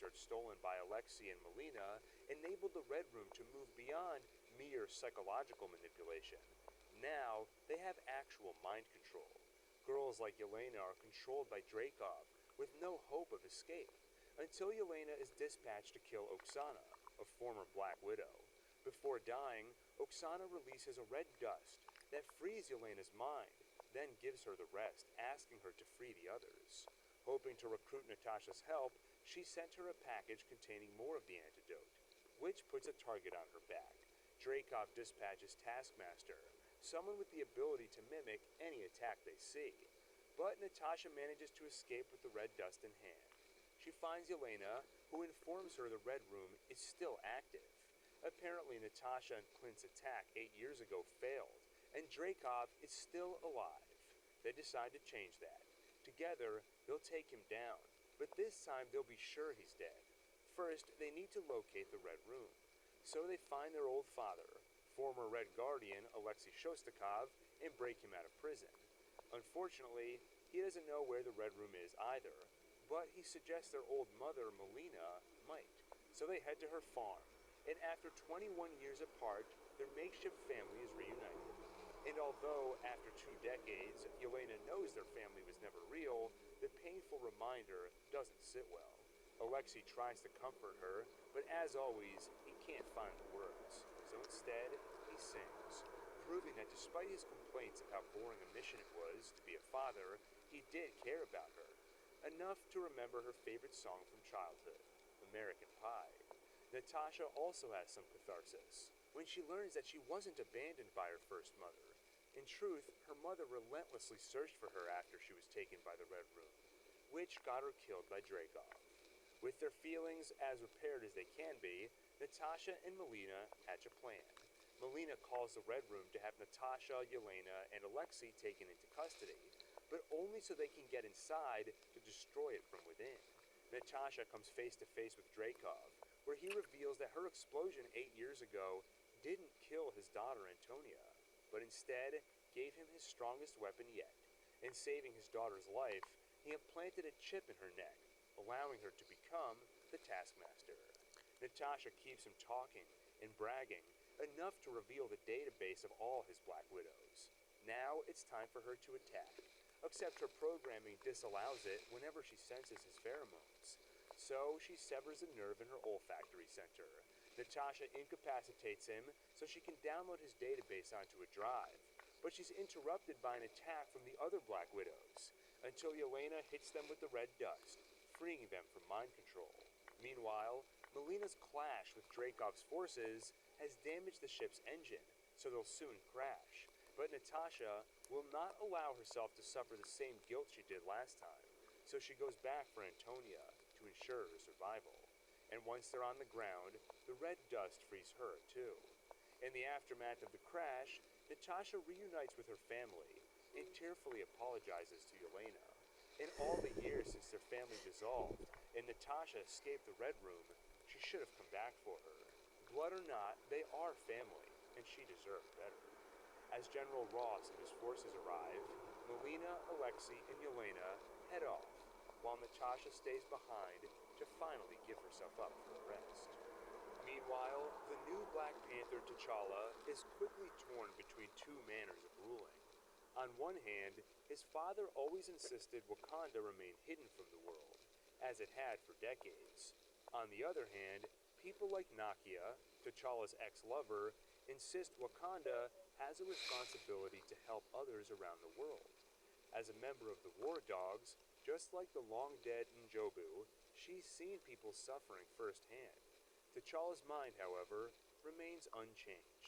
research stolen by Alexei and Melina enabled the Red Room to move beyond mere psychological manipulation. Now, they have actual mind control. Girls like Yelena are controlled by Dreykov, with no hope of escape, until Yelena is dispatched to kill Oksana, a former Black Widow. Before dying, Oksana releases a red dust that frees Yelena's mind, then gives her the rest, asking her to free the others. Hoping to recruit Natasha's help, she sent her a package containing more of the antidote, which puts a target on her back. Dreykov dispatches Taskmaster, someone with the ability to mimic any attack they see. But Natasha manages to escape with the red dust in hand. She finds Yelena, who informs her the Red Room is still active. Apparently Natasha and Clint's attack 8 years ago failed, and Dreykov is still alive. They decide to change that. Together, they'll take him down, but this time they'll be sure he's dead. First, they need to locate the Red Room. So they find their old father, former Red Guardian Alexei Shostakov, and break him out of prison. Unfortunately, he doesn't know where the Red Room is either, but he suggests their old mother, Melina, might. So they head to her farm, and after 21 years apart, their makeshift family is reunited. And although, after 2 decades, Yelena knows their family was never real, the painful reminder doesn't sit well. Alexei tries to comfort her, but as always, he can't find the words. So instead, he sings, proving that despite his complaints of how boring a mission it was to be a father, he did care about her. Enough to remember her favorite song from childhood, American Pie. Natasha also has some catharsis when she learns that she wasn't abandoned by her first mother. In truth, her mother relentlessly searched for her after she was taken by the Red Room, which got her killed by Dreykov. With their feelings as repaired as they can be, Natasha and Melina hatch a plan. Melina calls the Red Room to have Natasha, Yelena, and Alexei taken into custody, but only so they can get inside to destroy it from within. Natasha comes face to face with Dreykov, where he reveals that her explosion 8 years ago didn't kill his daughter Antonia, but instead gave him his strongest weapon yet. In saving his daughter's life, he implanted a chip in her neck, allowing her to become the Taskmaster. Natasha keeps him talking and bragging, enough to reveal the database of all his Black Widows. Now it's time for her to attack, except her programming disallows it whenever she senses his pheromones. So she severs a nerve in her olfactory center. Natasha incapacitates him so she can download his database onto a drive, but she's interrupted by an attack from the other Black Widows, until Yelena hits them with the red dust, freeing them from mind control. Meanwhile, Melina's clash with Dreykov's forces has damaged the ship's engine, so they'll soon crash. But Natasha will not allow herself to suffer the same guilt she did last time, so she goes back for Antonia to ensure her survival. And once they're on the ground, the red dust frees her too. In the aftermath of the crash, Natasha reunites with her family and tearfully apologizes to Yelena. In all the years since their family dissolved and Natasha escaped the Red Room, she should have come back for her. Blood or not, they are family, and she deserved better. As General Ross and his forces arrive, Melina, Alexei, and Yelena head off, while Natasha stays behind to finally give herself up for the rest. Meanwhile, the new Black Panther T'Challa is quickly torn between 2 manners of ruling. On one hand, his father always insisted Wakanda remain hidden from the world, as it had for decades. On the other hand, people like Nakia, T'Challa's ex-lover, insist Wakanda has a responsibility to help others around the world. As a member of the War Dogs, just like the long-dead Njobu, she's seen people suffering firsthand. T'Challa's mind, however, remains unchanged.